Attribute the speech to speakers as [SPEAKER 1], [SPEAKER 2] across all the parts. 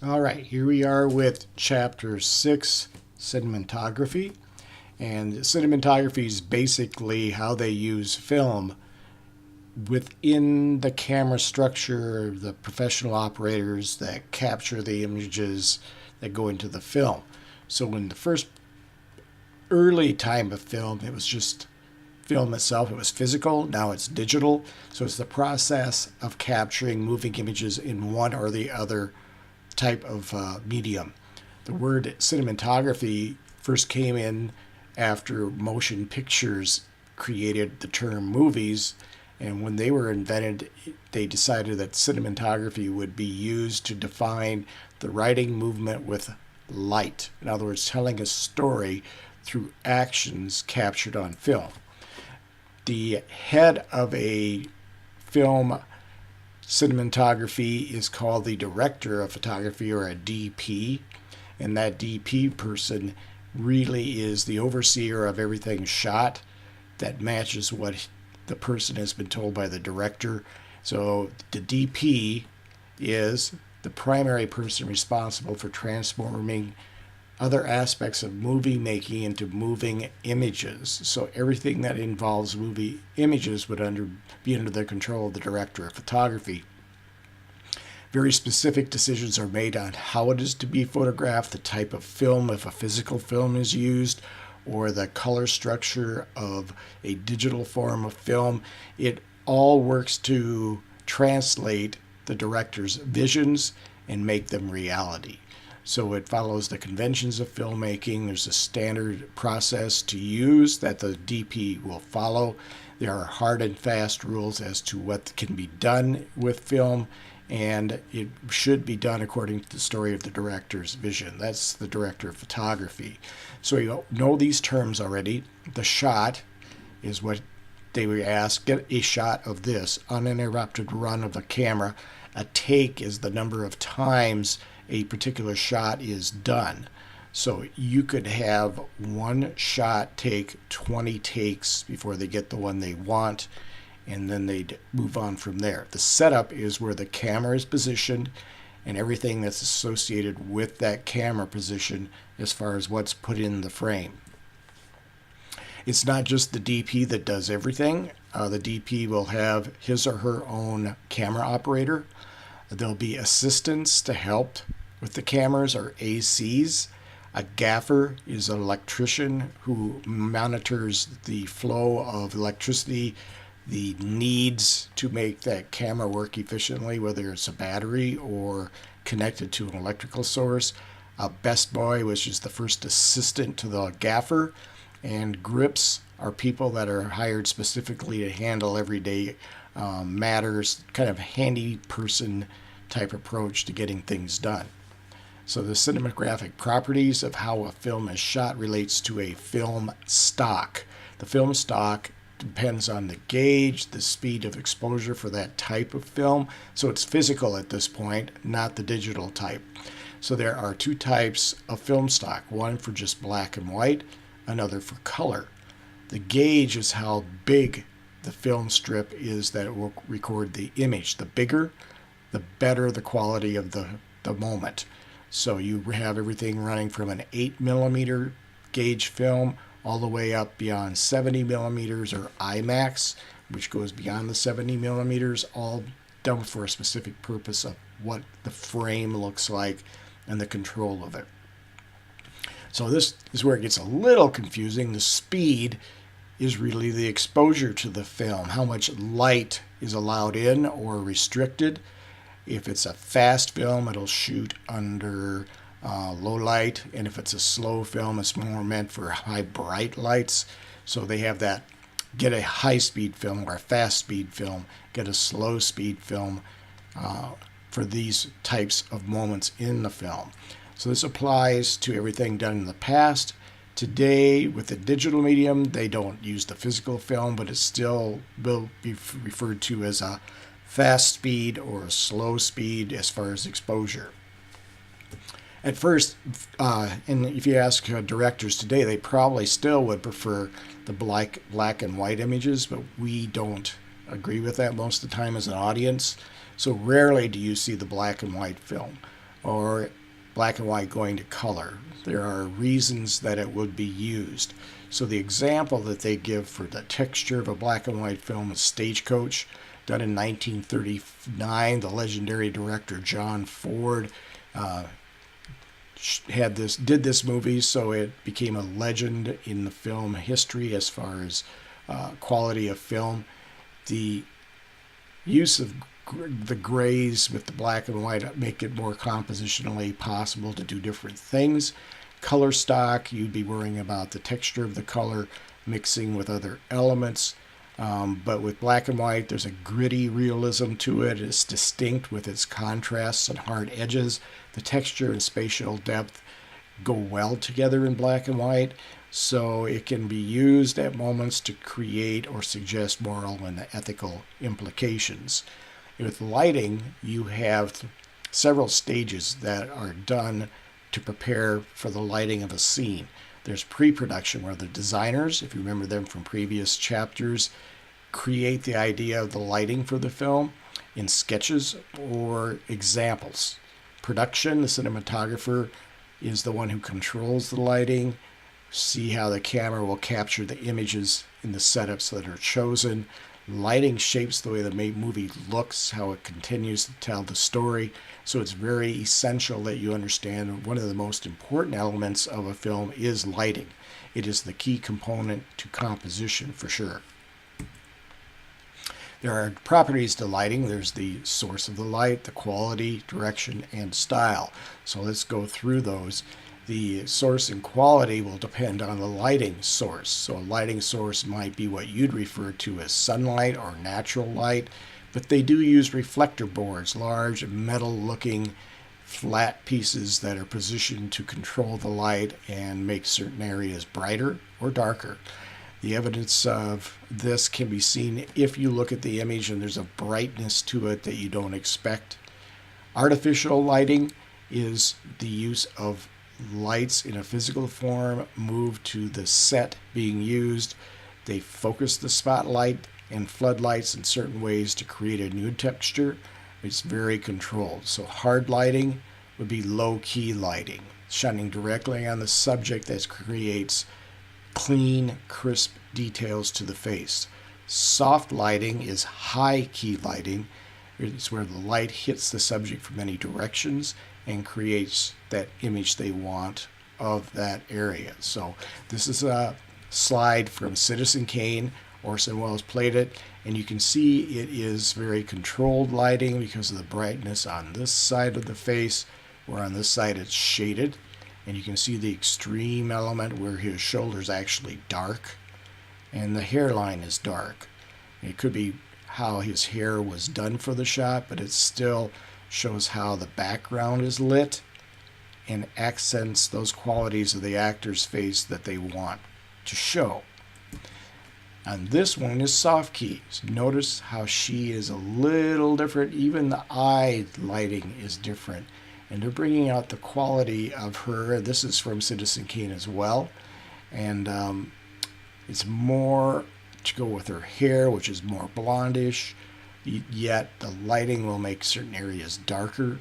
[SPEAKER 1] All right, here we are with Chapter 6, Cinematography. And cinematography is basically how they use film within the camera structure, the professional operators that capture the images that go into the film. So in the first early time of film, it was just film itself. It was physical. Now it's digital. So it's the process of capturing moving images in one or the other type of medium. The word cinematography first came in after motion pictures created the term movies. And when they were invented, they decided that cinematography would be used to define the writing movement with light. In other words, telling a story through actions captured on film. The head of a film cinematography is called the director of photography, or a DP, and that DP person really is the overseer of everything shot that matches what the person has been told by the director. So the DP is the primary person responsible for transforming other aspects of movie making into moving images. So everything that involves movie images would be under the control of the director of photography. Very specific decisions are made on how it is to be photographed, the type of film, if a physical film is used, or the color structure of a digital form of film. It all works to translate the director's visions and make them reality. So it follows the conventions of filmmaking. There's a standard process to use that the DP will follow. There are hard and fast rules as to what can be done with film, and it should be done according to the story of the director's vision. That's the director of photography. So you know these terms already. The shot is what they would ask. Get a shot of this uninterrupted run of the camera. A take is the number of times a particular shot is done. So you could have one shot take 20 takes before they get the one they want, and then they'd move on from there. The setup is where the camera is positioned and everything that's associated with that camera position as far as what's put in the frame. It's not just the DP that does everything. The DP will have his or her own camera operator. There'll be assistants to help with the cameras, or ACs. A gaffer is an electrician who monitors the flow of electricity, the needs to make that camera work efficiently, whether it's a battery or connected to an electrical source. A best boy, which is the first assistant to the gaffer, and grips are people that are hired specifically to handle everyday matters, kind of handy person type approach to getting things done. So the cinematographic properties of how a film is shot relates to a film stock. The film stock depends on the gauge, the speed of exposure for that type of film. So it's physical at this point, not the digital type. So there are two types of film stock, one for just black and white, another for color. The gauge is how big the film strip is that it will record the image. The bigger, the better the quality of the moment. So you have everything running from an 8mm gauge film all the way up beyond 70mm, or IMAX, which goes beyond the 70mm, all done for a specific purpose of what the frame looks like and the control of it. So this is where it gets a little confusing. The speed is really the exposure to the film, how much light is allowed in or restricted. If it's a fast film, it'll shoot under low light, and if it's a slow film, it's more meant for high bright lights. So they have that, get a high speed film or a fast speed film, get a slow speed film for these types of moments in the film. So this applies to everything done in the past. Today, with the digital medium, they don't use the physical film, but it still will be referred to as a fast speed or a slow speed as far as exposure. At first, and if you ask directors today, they probably still would prefer the black and white images, but we don't agree with that most of the time as an audience. So rarely do you see the black and white film. or black and white going to color. There are reasons that it would be used. So the example that they give for the texture of a black and white film is Stagecoach, done in 1939. The legendary director John Ford did this movie, so it became a legend in the film history as far as quality of film. The use of the grays with the black and white make it more compositionally possible to do different things. Color stock, you'd be worrying about the texture of the color mixing with other elements. But with black and white, there's a gritty realism to it. It's distinct with its contrasts and hard edges. The texture and spatial depth go well together in black and white, so it can be used at moments to create or suggest moral and ethical implications. With lighting, you have several stages that are done to prepare for the lighting of a scene. There's pre-production, where the designers, if you remember them from previous chapters, create the idea of the lighting for the film in sketches or examples. Production, the cinematographer, is the one who controls the lighting. See how the camera will capture the images in the setups that are chosen. Lighting shapes the way the movie looks, how it continues to tell the story. So it's very essential that you understand one of the most important elements of a film is lighting. It is the key component to composition for sure. There are properties to lighting. There's the source of the light, the quality, direction, and style. So let's go through those. The source and quality will depend on the lighting source. So a lighting source might be what you'd refer to as sunlight or natural light, but they do use reflector boards, large metal-looking flat pieces that are positioned to control the light and make certain areas brighter or darker. The evidence of this can be seen if you look at the image and there's a brightness to it that you don't expect. Artificial lighting is the use of lights in a physical form moved to the set being used. They focus the spotlight and floodlights in certain ways to create a new texture. It's very controlled. So hard lighting would be low-key lighting, shining directly on the subject that creates clean, crisp details to the face. Soft lighting is high-key lighting. It's where the light hits the subject from many directions and creates that image they want of that area. So this is a slide from Citizen Kane. Orson Welles played it, and you can see it is very controlled lighting because of the brightness on this side of the face, where on this side it's shaded. And you can see the extreme element where his shoulder's actually dark and the hairline is dark. It could be how his hair was done for the shot, but it still shows how the background is lit and accents those qualities of the actor's face that they want to show. And this one is soft key. So notice how she is a little different. Even the eye lighting is different. And they're bringing out the quality of her. This is from Citizen Kane as well. And it's more to go with her hair, which is more blondish. Yet the lighting will make certain areas darker.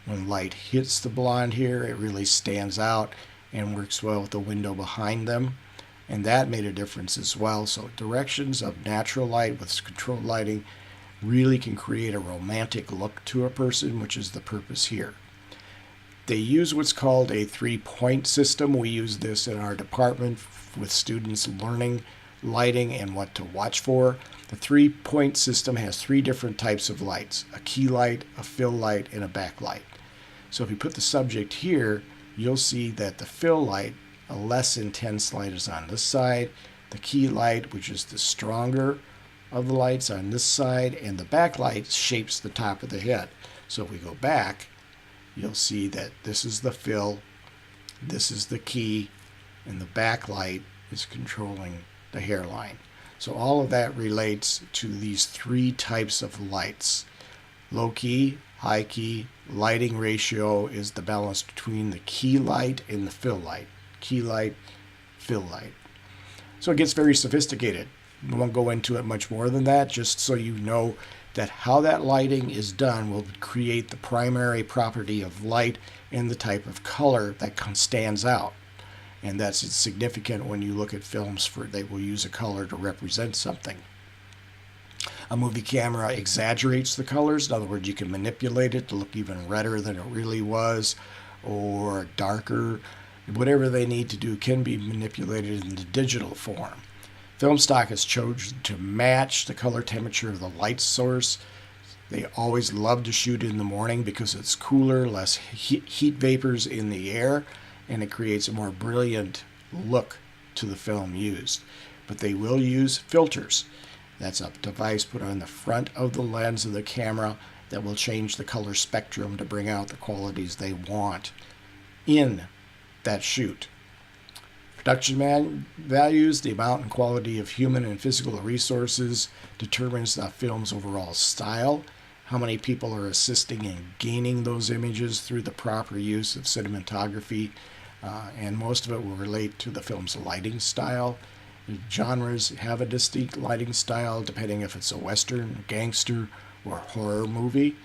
[SPEAKER 1] When light hits the blonde hair, it really stands out and works well with the window behind them. And that made a difference as well. So directions of natural light with controlled lighting really can create a romantic look to a person, which is the purpose here. They use what's called a 3-point system. We use this in our department with students learning lighting and what to watch for. The 3-point system has 3 different types of lights: a key light, a fill light, and a backlight. So if you put the subject here, you'll see that the fill light, a less intense light, is on this side. The key light, which is the stronger of the lights, on this side, and the backlight shapes the top of the head. So if we go back, you'll see that this is the fill, this is the key, and the backlight is controlling the hairline. So all of that relates to these 3 types of lights. Low key, high key, lighting ratio is the balance between the key light and the fill light. Key light, fill light. So it gets very sophisticated. We won't go into it much more than that, just so you know that how that lighting is done will create the primary property of light and the type of color that stands out. And that's significant when you look at films they will use a color to represent something. A movie camera exaggerates the colors. In other words, you can manipulate it to look even redder than it really was, or darker. Whatever they need to do can be manipulated in the digital form. Film stock is chosen to match the color temperature of the light source. They always love to shoot in the morning because it's cooler, less heat vapors in the air, and it creates a more brilliant look to the film used. But they will use filters. That's a device put on the front of the lens of the camera that will change the color spectrum to bring out the qualities they want in that shoot. Production values, the amount and quality of human and physical resources determines the film's overall style. How many people are assisting in gaining those images through the proper use of cinematography, and most of it will relate to the film's lighting style. Genres have a distinct lighting style depending if it's a western, gangster, or horror movie.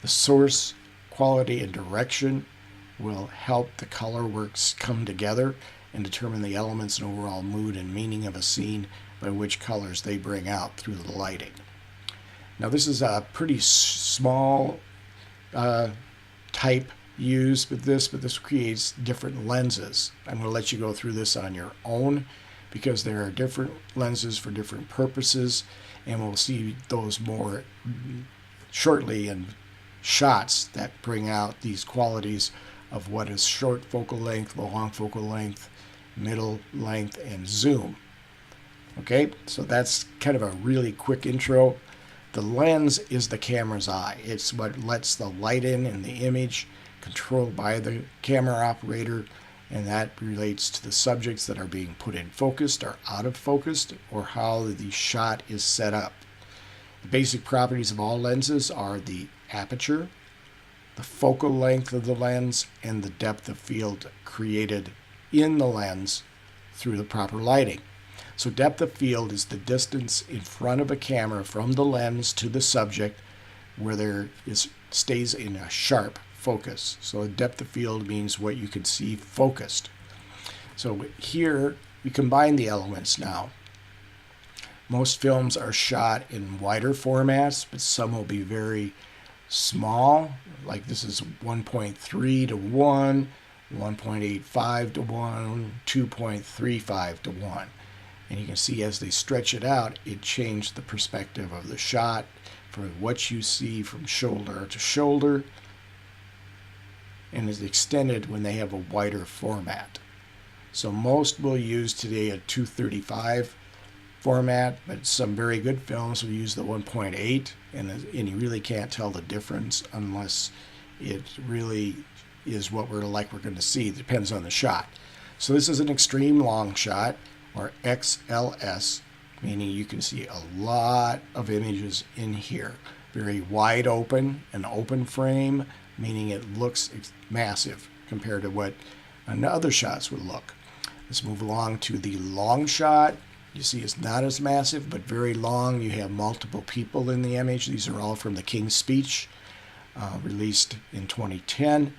[SPEAKER 1] The source, quality, and direction will help the color works come together and determine the elements and overall mood and meaning of a scene by which colors they bring out through the lighting. Now this is a pretty small type used with this, but this creates different lenses. I'm going to let you go through this on your own because there are different lenses for different purposes, and we'll see those more shortly in shots that bring out these qualities of what is short focal length, long focal length, middle length, and zoom. Okay, so that's kind of a really quick intro. The lens is the camera's eye. It's what lets the light in the image, controlled by the camera operator, and that relates to the subjects that are being put in focused or out of focus, or how the shot is set up. The basic properties of all lenses are the aperture, the focal length of the lens, and the depth of field created in the lens through the proper lighting. So depth of field is the distance in front of a camera from the lens to the subject where there stays in a sharp focus. So a depth of field means what you can see focused. So here we combine the elements now. Most films are shot in wider formats, but some will be very small, like this is 1.3 to 1, 1.85 to 1, 2.35 to 1. And you can see as they stretch it out, it changed the perspective of the shot for what you see from shoulder to shoulder, and is extended when they have a wider format. So most will use today a 235 format, but some very good films will use the 1.8, and you really can't tell the difference unless it really is what we're going to see. It depends on the shot. So this is an extreme long shot, or XLS, meaning you can see a lot of images in here. Very wide open, an open frame, meaning it looks massive compared to what other shots would look. Let's move along to the long shot. You see it's not as massive, but very long. You have multiple people in the image. These are all from the King's Speech, released in 2010.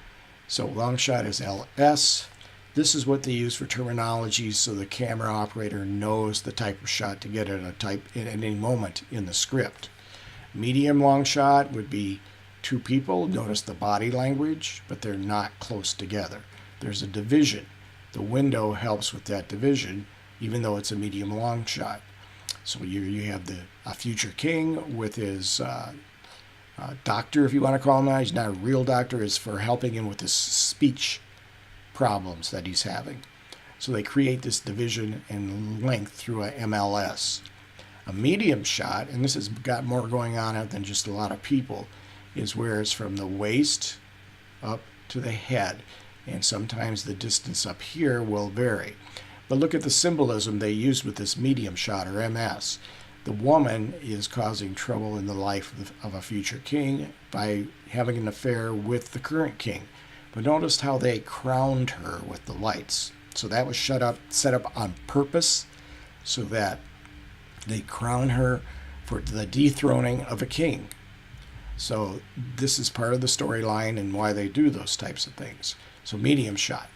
[SPEAKER 1] So long shot is LS. This is what they use for terminology so the camera operator knows the type of shot to get at any moment in the script. Medium long shot would be two people. Notice the body language, but they're not close together. There's a division. The window helps with that division, even though it's a medium long shot. So you have a future king with his doctor, if you want to call him that. He's not a real doctor. It's for helping him with his speech problems that he's having. So they create this division and length through a MLS. A medium shot, and this has got more going on it than just a lot of people, is where it's from the waist up to the head. And sometimes the distance up here will vary. But look at the symbolism they use with this medium shot, or MS. The woman is causing trouble in the life of a future king by having an affair with the current king. But notice how they crowned her with the lights. So that was set up on purpose so that they crown her for the dethroning of a king. So this is part of the storyline and why they do those types of things. So medium shot.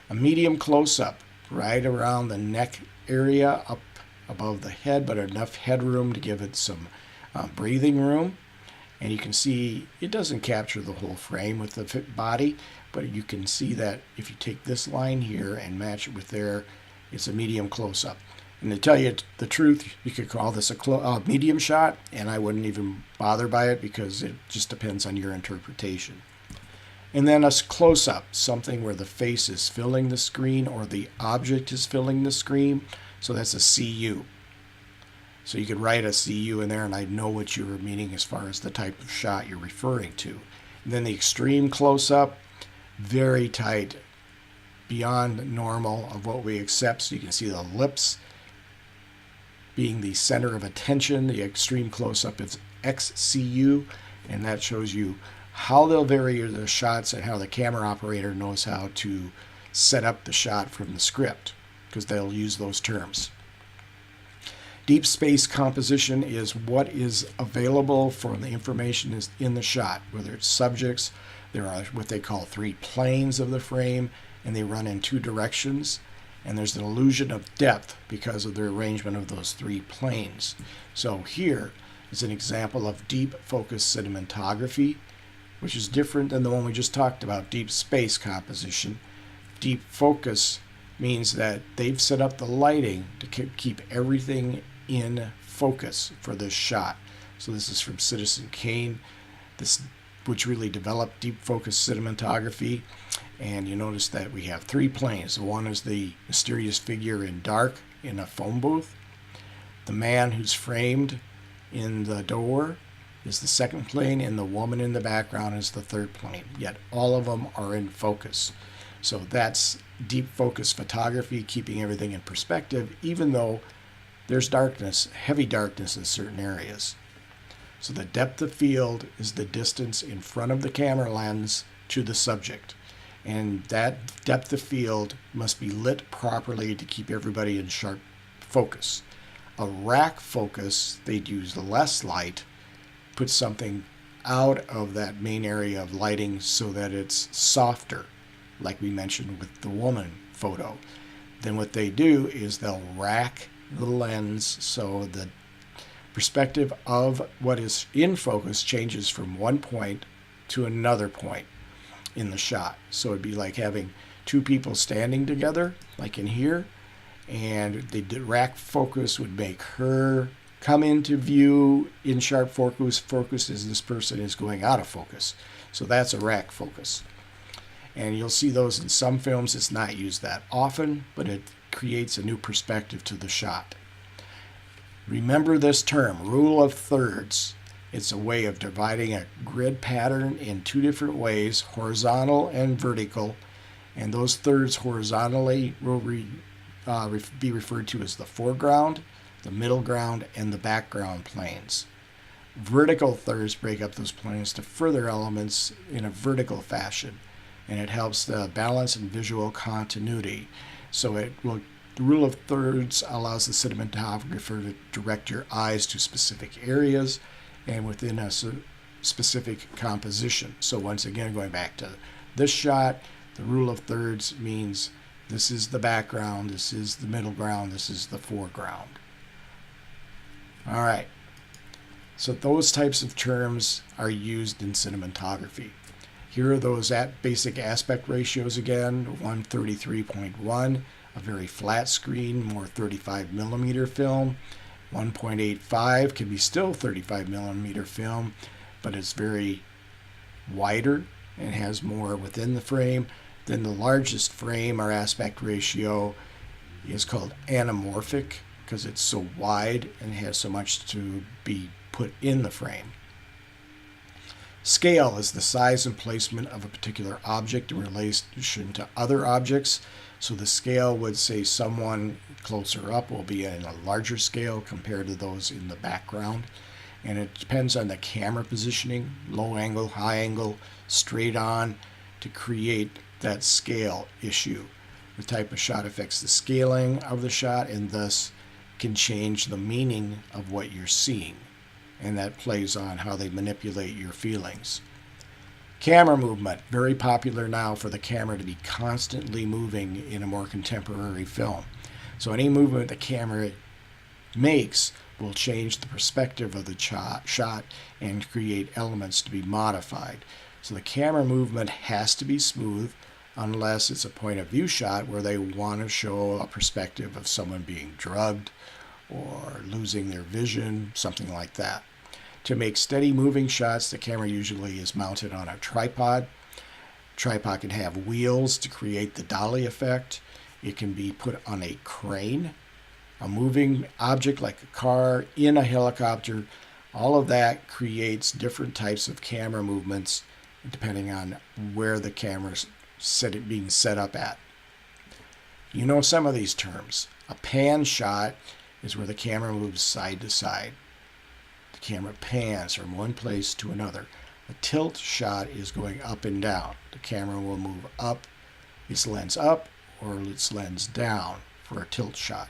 [SPEAKER 1] A medium close-up right around the neck area up above the head, but enough headroom to give it some breathing room. And you can see it doesn't capture the whole frame with the body, but you can see that if you take this line here and match it with there, it's a medium close-up. And to tell you the truth, you could call this a medium shot, and I wouldn't even bother by it because it just depends on your interpretation. And then a close-up, something where the face is filling the screen or the object is filling the screen. So that's a CU. So you could write a CU in there and I'd know what you were meaning as far as the type of shot you're referring to. And then the extreme close-up, very tight, beyond normal of what we accept. So you can see the lips being the center of attention. The extreme close-up is XCU, and that shows you how they'll vary the shots and how the camera operator knows how to set up the shot from the script, because they'll use those terms. Deep space composition is what is available from the information is in the shot, whether it's subjects. There are what they call three planes of the frame, and they run in two directions. And there's an illusion of depth because of the arrangement of those three planes. So here is an example of deep focus cinematography, which is different than the one we just talked about, deep space composition. Deep focus means that they've set up the lighting to keep everything in focus for this shot. So this is from Citizen Kane, which really developed deep focus cinematography. And you notice that we have three planes. One is the mysterious figure in dark in a phone booth. The man who's framed in the door is the second plane, and the woman in the background is the third plane. Yet all of them are in focus. So that's deep focus photography, keeping everything in perspective, even though there's darkness, heavy darkness in certain areas. So the depth of field is the distance in front of the camera lens to the subject. And that depth of field must be lit properly to keep everybody in sharp focus. A rack focus, they'd use less light, put something out of that main area of lighting so that it's softer, like we mentioned with the woman photo. Then what they do is they'll rack the lens so the perspective of what is in focus changes from one point to another point in the shot. So it'd be like having two people standing together, like in here, and the rack focus would make her come into view in sharp focus as this person is going out of focus. So that's a rack focus. And you'll see those in some films. It's not used that often, but it creates a new perspective to the shot. Remember this term, rule of thirds. It's a way of dividing a grid pattern in two different ways, horizontal and vertical. And those thirds horizontally will be referred to as the foreground, the middle ground, and the background planes. Vertical thirds break up those planes to further elements in a vertical fashion, and it helps the balance and visual continuity. So the rule of thirds allows the cinematographer to direct your eyes to specific areas and within a specific composition. So once again, going back to this shot, the rule of thirds means this is the background, this is the middle ground, this is the foreground. All right, so those types of terms are used in cinematography. Here are those basic aspect ratios again, 133.1, a very flat screen, more 35 millimeter film. 1.85 can be still 35 millimeter film, but it's very wider and has more within the frame. Then the largest frame or aspect ratio is called anamorphic because it's so wide and has so much to be put in the frame. Scale is the size and placement of a particular object in relation to other objects. So the scale would say someone closer up will be in a larger scale compared to those in the background. And it depends on the camera positioning, low angle, high angle, straight on, to create that scale issue. The type of shot affects the scaling of the shot and thus can change the meaning of what you're seeing. and that plays on how they manipulate your feelings. Camera movement, very popular now for the camera to be constantly moving in a more contemporary film. So any movement the camera makes will change the perspective of the shot and create elements to be modified. So the camera movement has to be smooth unless it's a point of view shot where they want to show a perspective of someone being drugged or losing their vision, something like that. To make steady moving shots, the camera usually is mounted on a tripod. Tripod can have wheels to create the dolly effect. It can be put on a crane, a moving object like a car, in a helicopter. All of that creates different types of camera movements depending on where the camera's being set up at. You know some of these terms. A pan shot is where the camera moves side to side. The camera pans from one place to another. A tilt shot is going up and down. The camera will move up, its lens up, or its lens down for a tilt shot.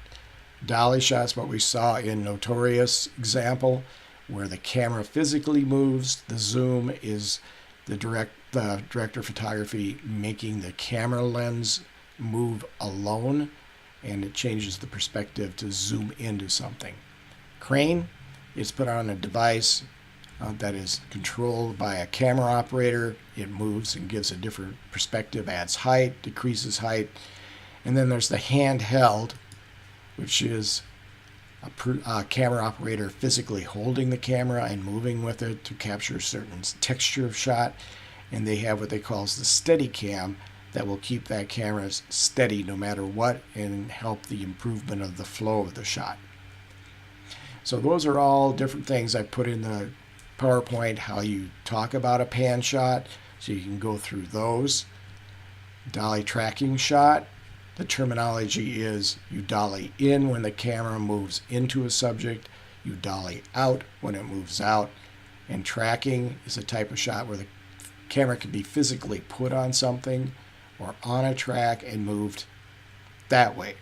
[SPEAKER 1] Dolly shot's what we saw in Notorious example, where the camera physically moves. The zoom is the director of photography making the camera lens move alone, and it changes the perspective to zoom into something. Crane is put on a device that is controlled by a camera operator. It moves and gives a different perspective, adds height, decreases height. And then there's the handheld, which is a camera operator physically holding the camera and moving with it to capture a certain texture of shot. And they have what they call the steady cam that will keep that camera steady no matter what and help the improvement of the flow of the shot. So those are all different things I put in the PowerPoint, how you talk about a pan shot, so you can go through those. Dolly tracking shot, the terminology is you dolly in when the camera moves into a subject, you dolly out when it moves out, and tracking is a type of shot where the camera can be physically put on something or on a track and moved that way.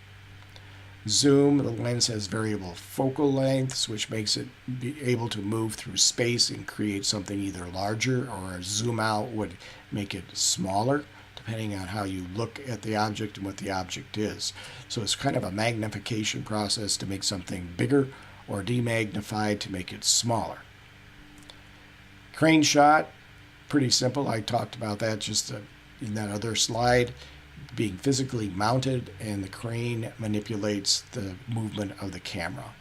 [SPEAKER 1] Zoom, the lens has variable focal lengths, which makes it be able to move through space and create something either larger, or a zoom out would make it smaller, depending on how you look at the object and what the object is. So it's kind of a magnification process to make something bigger, or demagnified to make it smaller. Crane shot, pretty simple. I talked about that just in that other slide. Being physically mounted, and the crane manipulates the movement of the camera.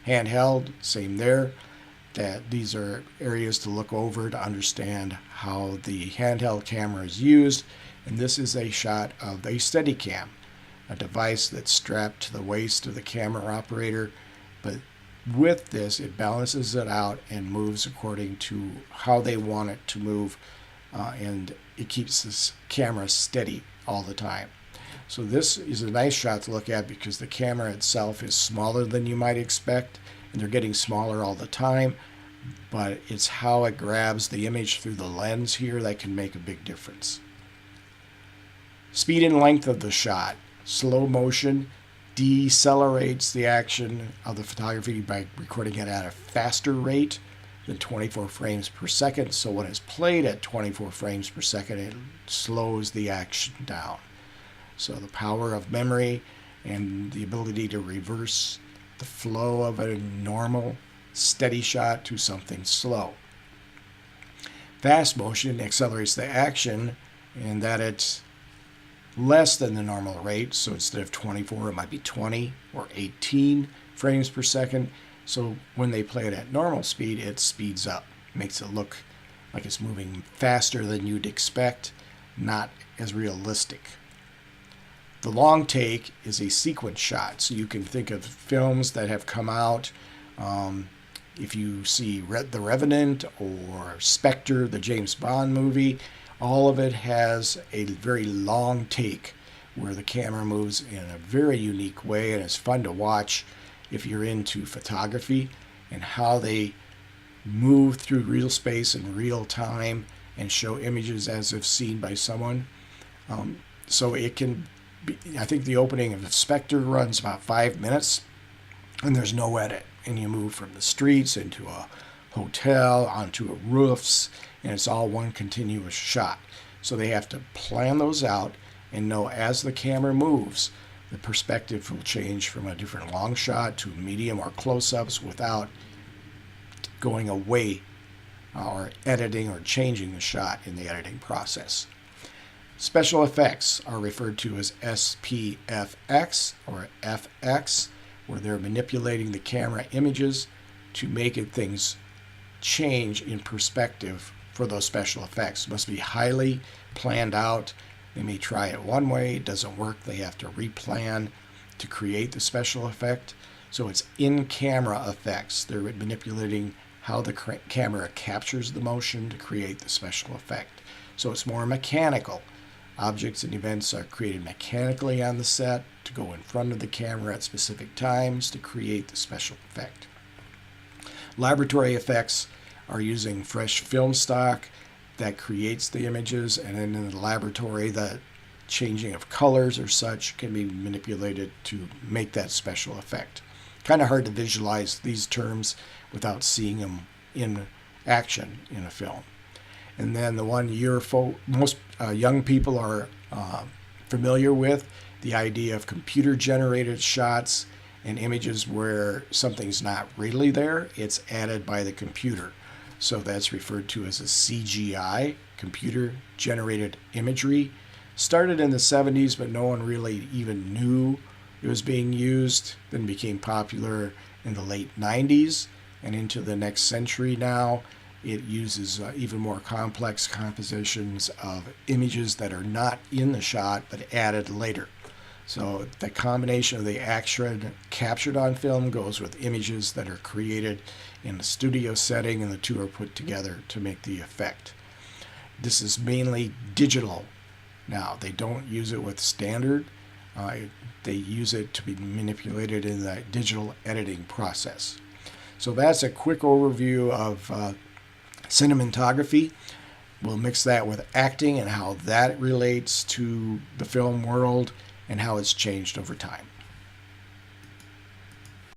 [SPEAKER 1] Handheld, same there. That these are areas to look over to understand how the handheld camera is used. And this is a shot of a Steadicam, a device that's strapped to the waist of the camera operator. But with this, it balances it out and moves according to how they want it to move, and it keeps this camera steady all the time. So this is a nice shot to look at because the camera itself is smaller than you might expect, and they're getting smaller all the time, but it's how it grabs the image through the lens here that can make a big difference. Speed and length of the shot. Slow motion decelerates the action of the photography by recording it at a faster rate than 24 frames per second. So when it's played at 24 frames per second, it slows the action down. So the power of memory and the ability to reverse the flow of a normal steady shot to something slow. Fast motion accelerates the action in that it's less than the normal rate. So instead of 24, it might be 20 or 18 frames per second. So when they play it at normal speed, it speeds up. Makes it look like it's moving faster than you'd expect, not as realistic. The long take is a sequence shot. So you can think of films that have come out. If you see The Revenant or Spectre, the James Bond movie, all of it has a very long take where the camera moves in a very unique way, and it's fun to watch if you're into photography and how they move through real space in real time and show images as if seen by someone. So it can be, I think the opening of the Spectre runs about 5 minutes, and there's no edit, and you move from the streets into a hotel, onto roofs, and it's all one continuous shot. So they have to plan those out and know as the camera moves, the perspective will change from a different long shot to medium or close-ups without going away or editing or changing the shot in the editing process. Special effects are referred to as SPFX or FX, where they're manipulating the camera images to make things change in perspective for those special effects. It must be highly planned out. They may try it one way, it doesn't work, they have to replan to create the special effect. So it's in-camera effects. They're manipulating how the camera captures the motion to create the special effect. So it's more mechanical. Objects and events are created mechanically on the set to go in front of the camera at specific times to create the special effect. Laboratory effects are using fresh film stock that creates the images, and then in the laboratory the changing of colors or such can be manipulated to make that special effect. Kind of hard to visualize these terms without seeing them in action in a film. And then the one most young people are familiar with, the idea of computer-generated shots and images where something's not really there, it's added by the computer. So that's referred to as a CGI, computer-generated imagery. Started in the 70s, but no one really even knew it was being used, then became popular in the late 90s and into the next century now. It uses even more complex compositions of images that are not in the shot but added later. So the combination of the action captured on film goes with images that are created in the studio setting, and the two are put together to make the effect. This is mainly digital now. They don't use it with standard. They use it to be manipulated in the digital editing process. So that's a quick overview of cinematography. We'll mix that with acting and how that relates to the film world and how it's changed over time.